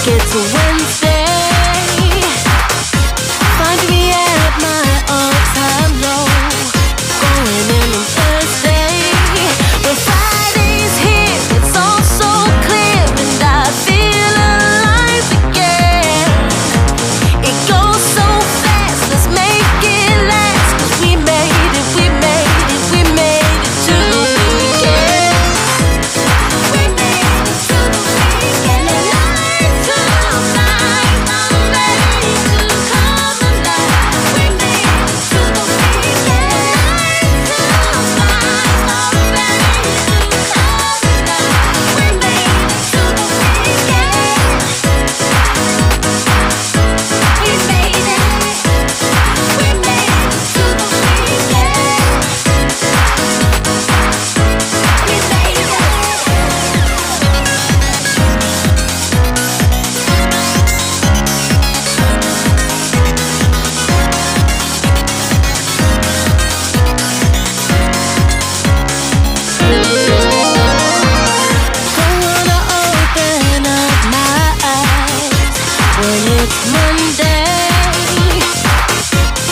get to Wednesday, find me at my all-time low. Going in on Thursday, when Friday's here, it's all so clear, and I feel alive again. It goes so fast, let's make it last, 'cause we made it, we made it, we made it to the weekend. We made it to the weekend. Night to night, I'm ready to come alive. We made it to the weekend. Night to night, I'm ready to come alive. We made it to the weekend. We made it. We made it to the weekend. We made it. Don't wanna open up my eyes when it's Monday.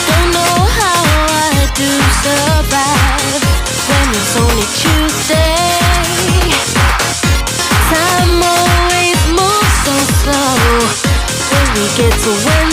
Don't know how I do survive when it's only Tuesday. Time always moves so slow when we get to Wednesday.